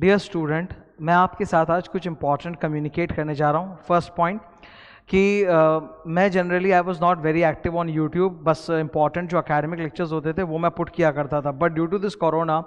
Dear student, मैं आपके साथ आज कुछ इंपॉर्टेंट कम्युनिकेट करने जा रहा हूँ। फर्स्ट पॉइंट कि मैं generally I was not very active on YouTube, बस इंपॉर्टेंट जो अकेडमिक लेक्चर्स होते थे वो मैं पुट किया करता था। But due to this corona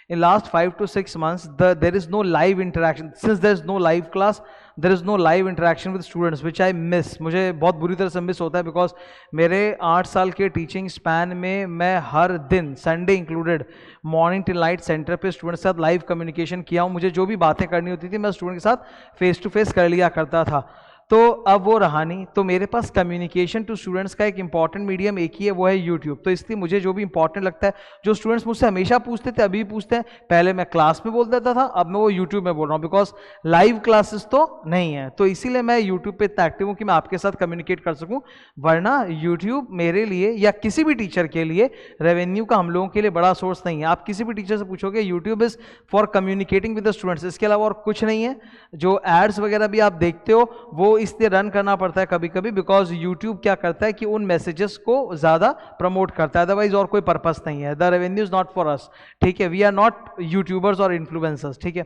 in last 5 to 6 months there is no live interaction. Since there is no live class, there is no live interaction with students which I miss. मुझे बहुत बुरी तरह से miss होता है because मेरे 8 साल के टीचिंग स्पैन में मैं हर दिन Sunday included morning till night centre पे स्टूडेंट के साथ लाइव कम्युनिकेशन किया हूँ। मुझे जो भी बातें करनी होती थी मैं स्टूडेंट के साथ फेस टू फेस कर लिया करता था। तो अब वो रहा नहीं, तो मेरे पास कम्युनिकेशन टू स्टूडेंट्स का एक इंपॉर्टेंट मीडियम एक ही है, वो है यूट्यूब। तो इसलिए मुझे जो भी इंपॉर्टेंट लगता है, जो स्टूडेंट्स मुझसे हमेशा पूछते थे, अभी भी पूछते हैं, पहले मैं क्लास में बोल देता था, अब मैं वो यूट्यूब में बोल रहा हूँ बिकॉज लाइव क्लासेस तो नहीं है। तो इसीलिए मैं यूट्यूब पे इतना एक्टिव हूँ कि मैं आपके साथ कम्युनिकेट कर सकूँ, वरना यूट्यूब मेरे लिए या किसी भी टीचर के लिए रेवेन्यू का हम लोगों के लिए बड़ा सोर्स नहीं है। आप किसी भी टीचर से पूछोगे YouTube is for communicating with the students, इसके अलावा और कुछ नहीं है। जो एड्स वगैरह भी आप देखते हो वो इसलिए रन करना पड़ता है कभी कभी बिकॉज यूट्यूब क्या करता है कि उन मैसेजेस को ज्यादा प्रमोट करता है, अदरवाइज और कोई पर्पस नहीं है। The revenue is not for us, ठीक है, वी आर नॉट यूट्यूबर्स और इन्फ्लुएंसर्स, ठीक है।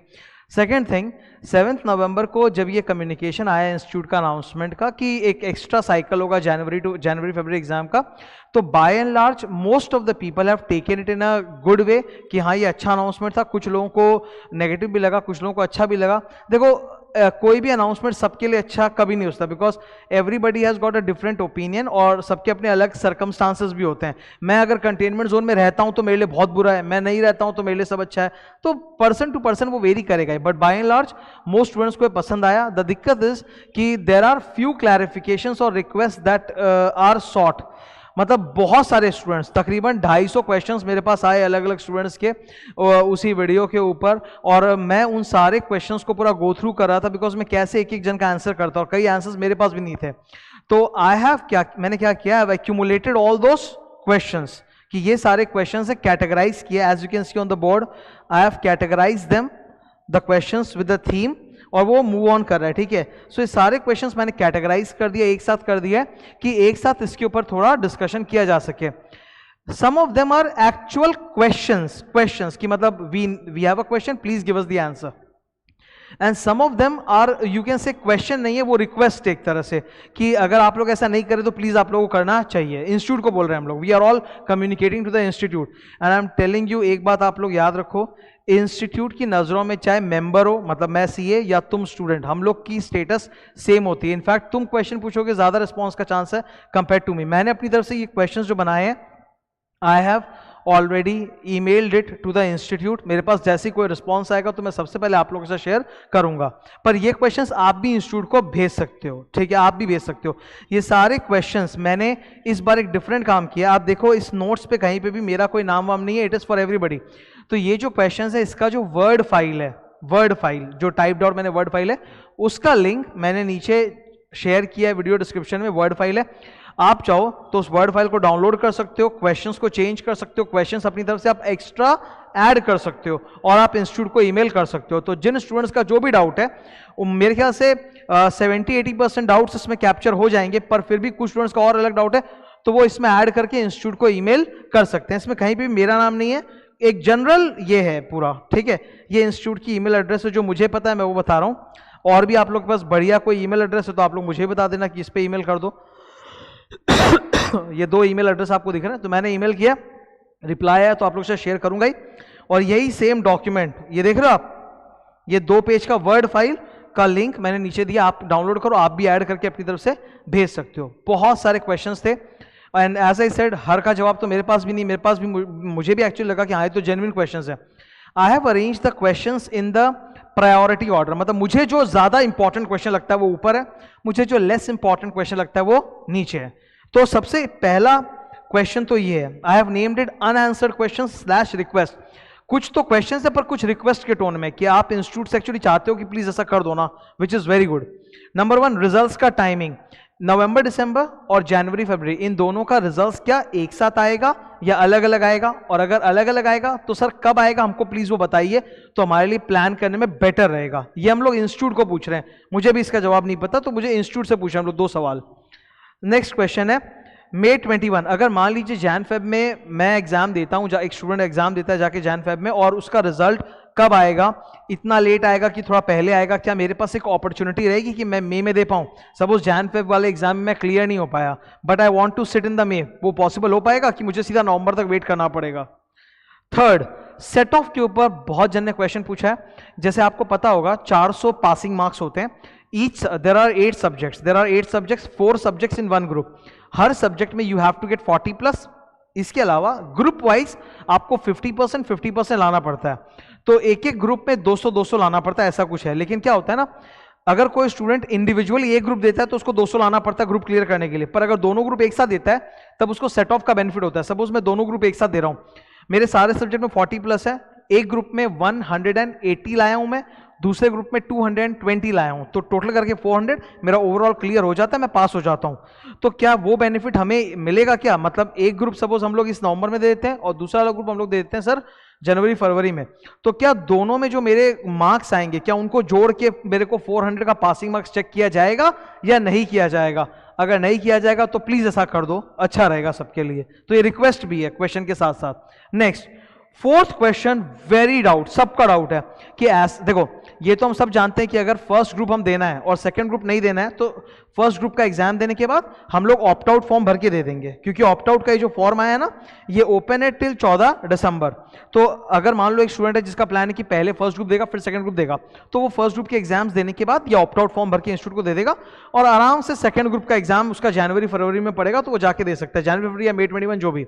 सेकेंड थिंग, 7 नवंबर को जब ये कम्युनिकेशन आया इंस्टीट्यूट का अनाउंसमेंट का कि एक एक्स्ट्रा साइकिल होगा जनवरी फरवरी एग्जाम का, तो by and large most of the people have taken it in a good way कि हाँ ये अच्छा अनाउंसमेंट था। कुछ लोगों को नेगेटिव भी लगा, कुछ लोगों को अच्छा भी लगा। देखो कोई भी अनाउंसमेंट सबके लिए अच्छा कभी नहीं होता because everybody has got a different opinion और सबके अपने अलग सर्कमस्टांसेस भी होते हैं। मैं अगर कंटेनमेंट जोन में रहता हूं तो मेरे लिए बहुत बुरा है, मैं नहीं रहता हूं तो मेरे लिए सब अच्छा है। तो पर्सन टू पर्सन वो वेरी करेगा, but by and large most students को पसंद आया। द दिक्कत इज कि देर आर फ्यू क्लैरिफिकेशंस और रिक्वेस्ट दैट आर सॉट, मतलब बहुत सारे स्टूडेंट्स, तकरीबन 250 क्वेश्चंस मेरे पास आए अलग अलग स्टूडेंट्स के उसी वीडियो के ऊपर, और मैं उन सारे क्वेश्चंस को पूरा गो थ्रू कर रहा था बिकॉज मैं कैसे एक एक जन का आंसर करता और कई आंसर्स मेरे पास भी नहीं थे। तो मैंने क्या किया, I accumulated all those questions कि ये सारे क्वेश्चंस है कैटेगराइज किया। As you can see on the board I have categorise them the questions with the theme और वो मूव ऑन कर रहा है, ठीक है। सो ये सारे क्वेश्चंस मैंने कैटेगराइज कर दिया, एक साथ कर दिया कि एक साथ इसके ऊपर थोड़ा डिस्कशन किया जा सके। Some of them are actual questions कि मतलब we have a question, please give us the answer. And some of them are you can say question नहीं है, वो रिक्वेस्ट एक तरह से कि अगर आप लोग ऐसा नहीं करें तो प्लीज आप लोगों को करना चाहिए। इंस्टीट्यूट को बोल रहे हैं हम लोग, we are all communicating to the institute and I am telling you, एक बात आप लोग याद रखो, इंस्टीट्यूट की नजरों में चाहे मेंबर हो, मतलब मैं सीए या तुम स्टूडेंट, हम लोग की स्टेटस सेम होती है। इनफैक्ट तुम क्वेश्चन पूछोगे ज्यादा रिस्पॉन्स का चांस है कंपेयर टू मी। मैंने अपनी तरफ से ये क्वेश्चन जो बनाए हैं I have already emailed it to the institute. मेरे पास जैसे कोई रिस्पॉन्स आएगा तो मैं सबसे पहले आप लोगों से शेयर करूंगा, पर ये क्वेश्चंस आप भी इंस्टीट्यूट को भेज सकते हो, ठीक है, आप भी भेज सकते हो। ये सारे क्वेश्चंस मैंने इस बार एक डिफरेंट काम किया। आप देखो इस नोट्स पे कहीं पे भी मेरा कोई नाम वाम नहीं है, इट इज फॉर एवरीबडी। तो ये जो क्वेश्चंस है इसका जो वर्ड फाइल है, वर्ड फाइल जो टाइप डॉट मैंने वर्ड फाइल है उसका लिंक मैंने नीचे शेयर किया है वीडियो डिस्क्रिप्शन में, वर्ड फाइल है। आप चाहो तो उस वर्ड फाइल को डाउनलोड कर सकते हो, क्वेश्चंस को चेंज कर सकते हो, क्वेश्चंस अपनी तरफ से आप एक्स्ट्रा ऐड कर सकते हो और आप इंस्टीट्यूट को ईमेल कर सकते हो। तो जिन स्टूडेंट्स का जो भी डाउट है, मेरे ख्याल से 70-80% डाउट्स इसमें कैप्चर हो जाएंगे, पर फिर भी कुछ स्टूडेंट्स का और अलग डाउट है तो वो इसमें ऐड करके इंस्टीट्यूट को ईमेल कर सकते हैं। इसमें कहीं भी मेरा नाम नहीं है, एक जनरल ये है पूरा, ठीक है। ये इंस्टीट्यूट की ईमेल एड्रेस है, जो मुझे पता है मैं वो बता रहा हूँ। और भी आप लोग के पास बढ़िया कोई ईमेल एड्रेस है तो आप लोग मुझे बता देना कि इस पे ईमेल कर दो। ये 2 ईमेल एड्रेस आपको दिख रहे हैं, तो मैंने ईमेल किया, रिप्लाई आया तो आप लोग से शेयर करूंगा ही। और यही सेम डॉक्यूमेंट, ये देख रहे हो आप, ये 2 पेज का वर्ड फाइल का लिंक मैंने नीचे दिया, आप डाउनलोड करो, आप भी ऐड करके अपनी तरफ से भेज सकते हो। बहुत सारे क्वेश्चंस थे एंड एज आई सेड हर का जवाब तो मेरे पास भी नहीं, मेरे पास भी मुझे भी एक्चुअली लगा कि हाँ ये तो जेन्युइन क्वेश्चंस है। I have arrange the questions in the priority order, मतलब मुझे जो ज्यादा इंपॉर्टेंट क्वेश्चन लगता है वो ऊपर है, मुझे जो लेस इंपॉर्टेंट क्वेश्चन लगता है वो नीचे है। तो सबसे पहला क्वेश्चन तो ये है, I have named it unanswered question / request. कुछ तो क्वेश्चन है पर कुछ रिक्वेस्ट के टोन में कि आप इंस्टीट्यूट से एक्चुअली चाहते हो कि प्लीज ऐसा कर दो ना, which is very good. Number 1, results का टाइमिंग, नवंबर दिसंबर और जनवरी फरवरी, इन दोनों का रिजल्ट्स क्या एक साथ आएगा या अलग अलग आएगा, और अगर अलग अलग आएगा तो सर कब आएगा हमको प्लीज वो बताइए, तो हमारे लिए प्लान करने में बेटर रहेगा। ये हम लोग इंस्टीट्यूट को पूछ रहे हैं, मुझे भी इसका जवाब नहीं पता, तो मुझे इंस्टीट्यूट से पूछ रहे हैं हम लोग 2 सवाल। नेक्स्ट क्वेश्चन है May 21, अगर मान लीजिए जैन फेब में मैं एग्जाम देता हूं, एक स्टूडेंट एग्जाम देता है जाके जैन फेब में और उसका रिजल्ट कब आएगा, इतना लेट आएगा कि थोड़ा पहले आएगा, क्या मेरे पास एक अपॉर्चुनिटी रहेगी कि मैं मई में दे पाऊं? सपोज जैन फेब वाले एग्जाम में मैं क्लियर नहीं हो पाया, but I want to sit in the May, वो पॉसिबल हो पाएगा कि मुझे सीधा नवंबर तक वेट करना पड़ेगा? थर्ड, सेट ऑफ के ऊपर बहुत जन ने क्वेश्चन पूछा है। जैसे आपको पता होगा 400 पासिंग मार्क्स होते हैं, each there are 8 subjects, 4 subjects in 1 group. हर सब्जेक्ट में यू हैव टू गेट 40+। इसके अलावा ग्रुप वाइज आपको 50% लाना पड़ता है, तो एक एक ग्रुप में 200 लाना पड़ता है, ऐसा कुछ है। लेकिन क्या होता है ना, अगर कोई स्टूडेंट इंडिविजुअली एक ग्रुप देता है तो उसको 200 लाना पड़ता है ग्रुप क्लियर करने के लिए, पर अगर दोनों ग्रुप एक साथ देता है तब उसको सेट ऑफ का बेनिफिट होता है। सपोज मैं दोनों ग्रुप एक साथ दे रहा हूं, मेरे सारे सब्जेक्ट में 40+ है, एक ग्रुप में 180 लाया हूं मैं, दूसरे ग्रुप में 220 लाया हूं, तो टोटल करके 400 मेरा ओवरऑल क्लियर हो जाता है, मैं पास हो जाता हूं। तो क्या वो बेनिफिट हमें मिलेगा क्या? मतलब एक ग्रुप सपोज हम लोग इस नवंबर में दे देते हैं और दूसरा वाला ग्रुप हम लोग दे देते हैं सर जनवरी फरवरी में, तो क्या दोनों में जो मेरे मार्क्स आएंगे क्या उनको जोड़ के मेरे को 400 का पासिंग मार्क्स चेक किया जाएगा या नहीं किया जाएगा? अगर नहीं किया जाएगा तो प्लीज ऐसा कर दो, अच्छा रहेगा सबके लिए। तो ये रिक्वेस्ट भी है क्वेश्चन के साथ साथ। Next, fourth question, very doubt, सबका डाउट है कि देखो ये तो हम सब जानते हैं कि अगर फर्स्ट ग्रुप हम देना है और सेकंड ग्रुप नहीं देना है तो फर्स्ट ग्रुप का एग्जाम देने के बाद हम लोग ऑप्ट आउट फॉर्म भर के दे देंगे, क्योंकि ऑप्ट आउट का ये जो फॉर्म आया है ना, ये ओपन है टिल 14 दिसंबर। तो अगर मान लो एक स्टूडेंट है जिसका प्लान है कि पहले फर्स्ट ग्रुप देगा फिर सेकंड ग्रुप देगा, तो वो फर्स्ट ग्रुप के एग्जाम्स देने के बाद ये ऑप्ट आउट फॉर्म भर के इंस्टीट्यूट को दे देगा और आराम से सेकंड ग्रुप का एग्जाम उसका जनवरी फरवरी में पड़ेगा, तो वो जाके दे सकता है, जनवरी फरवरी या May 21 जो भी।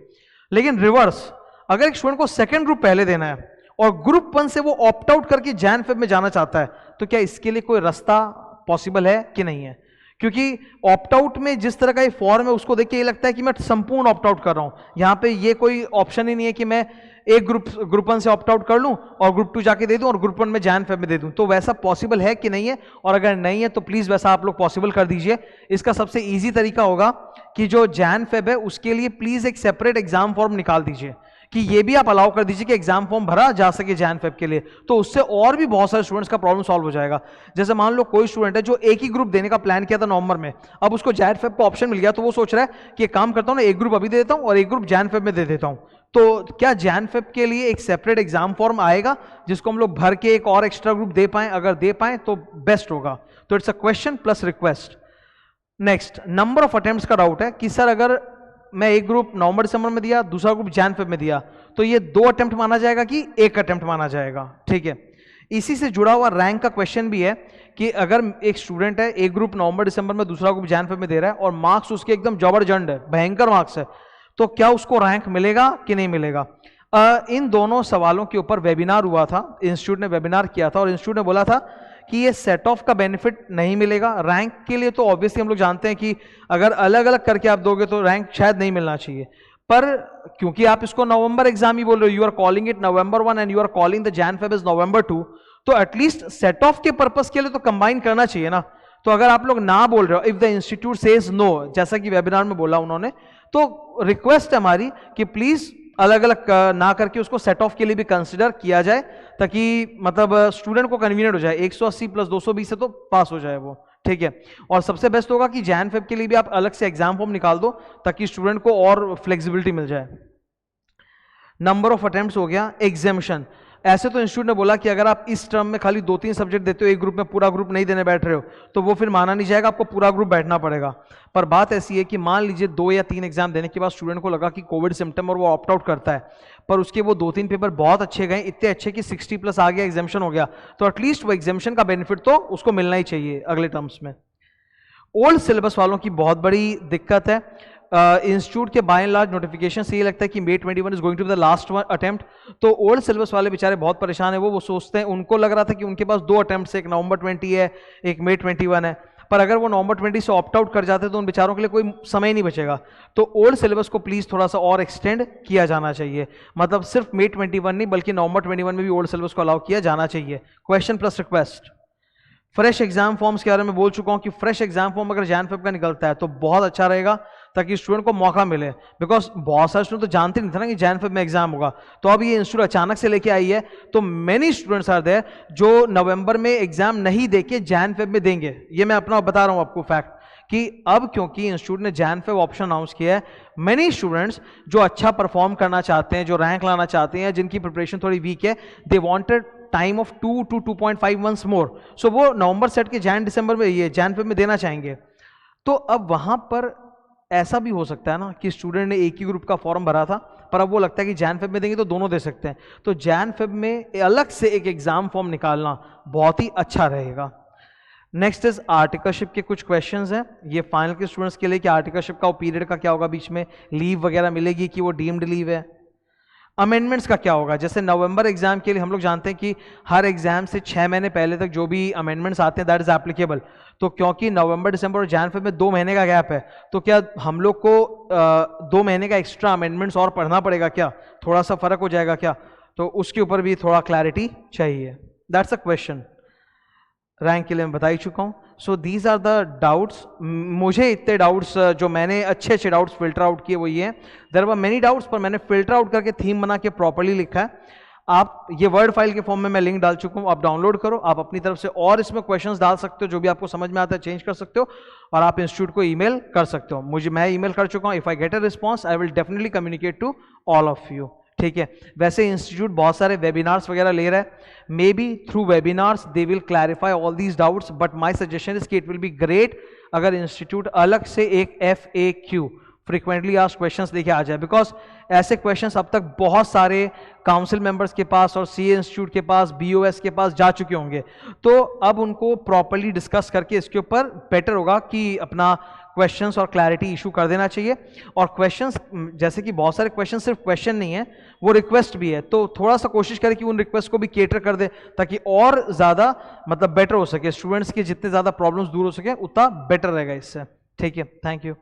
लेकिन रिवर्स, अगर एक स्टूडेंट को सेकंड ग्रुप पहले देना है और ग्रुप 1 से वो ऑप्ट आउट करके जैन फेब में जाना चाहता है, तो क्या इसके लिए कोई रास्ता पॉसिबल है कि नहीं है? क्योंकि ऑप्ट आउट में जिस तरह का ये फॉर्म है उसको देख के ये लगता है कि मैं संपूर्ण ऑप्ट आउट कर रहा हूं, यहां पे ये कोई ऑप्शन ही नहीं है कि मैं एक ग्रुप 1 से ऑप्ट आउट कर लूं और ग्रुप 2 जाके दे दूं और ग्रुप 1 में जैन फेब में दे दूं। तो वैसा पॉसिबल है कि नहीं है? और अगर नहीं है तो प्लीज वैसा आप लोग पॉसिबल कर दीजिए। इसका सबसे ईजी तरीका होगा कि जो जैन फेब है उसके लिए प्लीज एक सेपरेट एग्जाम फॉर्म निकाल दीजिए, कि ये भी आप अलाउ कर दीजिए कि एग्जाम फॉर्म भरा जा सके जैन फेब के लिए, तो उससे और भी बहुत सारे स्टूडेंट्स का प्रॉब्लम सॉल्व हो जाएगा। जैसे मान लो कोई स्टूडेंट है जो एक ही ग्रुप देने का प्लान किया था नवंबर में, अब उसको जैन फेब का ऑप्शन मिल गया, तो वो सोच रहा है कि एक काम करता हूं ना, एक ग्रुप अभी दे देता हूं और एक ग्रुप जैन फेब में दे देता हूं। तो क्या जैन फेब के लिए एक सेपरेट एग्जाम फॉर्म आएगा जिसको हम लोग भर के एक और एक्स्ट्रा ग्रुप दे पाए? अगर दे पाए तो बेस्ट होगा। तो it's a question plus request. Next, number of attempts का डाउट है कि सर अगर मैं एक ग्रुप नवंबर दिसंबर में दिया, दूसरा ग्रुप जैन फेब में दिया, तो ये 2 अटेम्प्ट माना जाएगा कि 1 अटेम्प्ट माना जाएगा? ठीक है, इसी से जुड़ा हुआ रैंक का क्वेश्चन भी है कि अगर एक स्टूडेंट है, एक ग्रुप नवंबर दिसंबर में, दूसरा ग्रुप जैन फेब में दे रहा है और मार्क्स उसके एकदम जबरदस्त है, भयंकर मार्क्स है, तो क्या उसको रैंक मिलेगा कि नहीं मिलेगा? इन दोनों सवालों के ऊपर वेबिनार हुआ था, इंस्टीट्यूट ने वेबिनार किया था और इंस्टीट्यूट ने बोला था कि ये सेट ऑफ का बेनिफिट नहीं मिलेगा। रैंक के लिए तो ऑब्वियसली हम लोग जानते हैं कि अगर अलग अलग करके आप दोगे तो रैंक शायद नहीं मिलना चाहिए, पर क्योंकि आप इसको नवंबर एग्जाम ही बोल रहे हो, you are calling it November 1 and you are calling the Jan Feb is November 2, तो एटलीस्ट सेट ऑफ के पर्पस के लिए तो कंबाइन करना चाहिए ना। तो अगर आप लोग ना बोल रहे हो, if the institute says no, जैसा कि वेबिनार में बोला उन्होंने, तो रिक्वेस्ट है हमारी कि प्लीज अलग अलग ना करके उसको सेट ऑफ के लिए भी कंसिडर किया जाए, ताकि मतलब स्टूडेंट को कन्वीनियंट हो जाए। 180 + 220 से तो पास हो जाए वो, ठीक है। और सबसे बेस्ट होगा कि जैन फेब के लिए भी आप अलग से एग्जाम फॉर्म निकाल दो ताकि स्टूडेंट को और फ्लेक्सिबिलिटी मिल जाए। नंबर ऑफ अटेम्प्ट्स हो गया। एग्जामिशन, ऐसे तो इंस्टीट्यूट ने बोला कि अगर आप इस टर्म में खाली 2-3 सब्जेक्ट देते हो, एक ग्रुप में पूरा ग्रुप नहीं देने बैठ रहे हो, तो वो फिर माना नहीं जाएगा, आपको पूरा ग्रुप बैठना पड़ेगा। पर बात ऐसी है कि मान लीजिए 2 या 3 एग्जाम देने के बाद स्टूडेंट को लगा कि कोविड सिम्टम और वो ऑप्ट आउट करता है, पर उसके वो 2-3 पेपर बहुत अच्छे गए, इतने अच्छे कि 60+ आ गया, एग्जामिशन हो गया, तो एटलीस्ट वो एग्जामिशन का बेनिफिट तो उसको मिलना ही चाहिए अगले टर्म्स में। ओल्ड सिलेबस वालों की बहुत बड़ी दिक्कत है। इंस्टीट्यूट के बाय एंड लार्ज नोटिफिकेशन से ये लगता है कि May 21 is going to be the last attempt, तो ओल्ड सिलेबस वाले बेचारे बहुत परेशान है। वो सोचते हैं, उनको लग रहा था कि उनके पास 2 अटेम्प्ट, एक नवंबर 20 है, एक May 21 है, पर अगर वो नवंबर 20 से ऑप्ट आउट कर जाते तो उन बेचारों के लिए कोई समय नहीं बचेगा। तो ओल्ड सिलेबस को प्लीज थोड़ा सा और एक्सटेंड किया जाना चाहिए, मतलब सिर्फ May 21 नहीं बल्कि नवंबर 21 में भी ओल्ड सिलेबस को अलाउ किया जाना चाहिए। Question plus request. Fresh exam forms के बारे में बोल चुका हूं कि फ्रेश एग्जाम फॉर्म अगर जैन फेब का निकलता है तो बहुत अच्छा रहेगा, ताकि स्टूडेंट को मौका मिले, बिकॉज बहुत सारे स्टूडेंट तो जानते नहीं थे ना कि जैन फेब में एग्जाम होगा। तो अब ये इंस्टीट्यूट अचानक से लेके आई है, तो मेनी स्टूडेंट्स आर देयर जो नवंबर में एग्जाम नहीं देके जैन फेब में देंगे। ये मैं अपना बता रहा हूं आपको फैक्ट, कि अब क्योंकि इंस्टीट्यूट ने जैन फेब ऑप्शन अनाउंस किया है, मेनी स्टूडेंट्स जो अच्छा परफॉर्म करना चाहते हैं, जो रैंक लाना चाहते हैं, जिनकी प्रिपरेशन थोड़ी वीक है, they wanted time of 2 to 2.5 months मोर, सो वो नवंबर सेट के जैन दिसंबर में, ये जैन फेब में देना चाहेंगे। तो अब वहां पर ऐसा भी हो सकता है ना कि स्टूडेंट ने एक ही ग्रुप का फॉर्म भरा था, पर अब वो लगता है कि जैन फेब में देंगे तो दोनों दे सकते हैं, तो जैन फेब में अलग से एक एग्जाम फॉर्म निकालना बहुत ही अच्छा रहेगा। नेक्स्ट इज आर्टिकलशिप के कुछ क्वेश्चंस हैं, ये फाइनल के स्टूडेंट्स के लिए कि आर्टिकलशिप का पीरियड का क्या होगा, बीच में लीव वगैरह मिलेगी कि वो डीम्ड लीव है। अमेंडमेंट्स का क्या होगा, जैसे नवंबर एग्जाम के लिए हम लोग जानते हैं कि हर एग्जाम से 6 महीने पहले तक जो भी अमेंडमेंट्स आते हैं दैट इज एप्लीकेबल, तो क्योंकि नवंबर दिसंबर और जैन फेब में 2 महीने का गैप है, तो क्या हम लोग को 2 महीने का एक्स्ट्रा अमेंडमेंट्स और पढ़ना पड़ेगा क्या, थोड़ा सा फर्क हो जाएगा क्या, तो उसके ऊपर भी थोड़ा क्लैरिटी चाहिए। दैट्स अ क्वेश्चन, रैंक के लिए मैं बता ही चुका हूँ। So these are the doubts, मुझे इतने डाउट्स जो मैंने अच्छे डाउट्स फिल्टर आउट किए वो ये हैं, देयर वर मेनी डाउट्स, पर मैंने फिल्टर आउट करके थीम बना के प्रॉपर्ली लिखा है। आप ये वर्ड फाइल के फॉर्म में मैं लिंक डाल चुका हूँ, आप डाउनलोड करो, आप अपनी तरफ से और इसमें क्वेश्चंस डाल सकते हो, जो भी आपको समझ में आता है चेंज कर सकते हो, और आप इंस्टीट्यूट को ईमेल कर सकते हो। मैं ईमेल कर चुका हूँ, if I get a response I will definitely communicate to all of you, ठीक है। वैसे इंस्टीट्यूट बहुत सारे वेबिनार्स वगैरह ले रहा है, may be through webinars they will clarify all these doubts, but my suggestion is कि इट विल बी ग्रेट अगर इंस्टीट्यूट अलग से एक FAQ फ्रीक्वेंटली आस्क्ड क्वेश्चंस लेके आ जाए, बिकॉज ऐसे क्वेश्चंस अब तक बहुत सारे काउंसिल मेंबर्स के पास और CA इंस्टीट्यूट के पास, BOS के पास जा चुके होंगे, तो अब उनको प्रॉपर्ली डिस्कस करके इसके ऊपर बेटर होगा कि अपना क्वेश्चंस और क्लैरिटी इशू कर देना चाहिए। और क्वेश्चंस, जैसे कि बहुत सारे क्वेश्चन सिर्फ क्वेश्चन नहीं है, वो रिक्वेस्ट भी है, तो थोड़ा सा कोशिश करें कि उन रिक्वेस्ट को भी केटर कर दे, ताकि और ज़्यादा मतलब बेटर हो सके, स्टूडेंट्स की जितने ज़्यादा प्रॉब्लम्स दूर हो सके उतना बेटर रहेगा इससे, ठीक है। Thank you.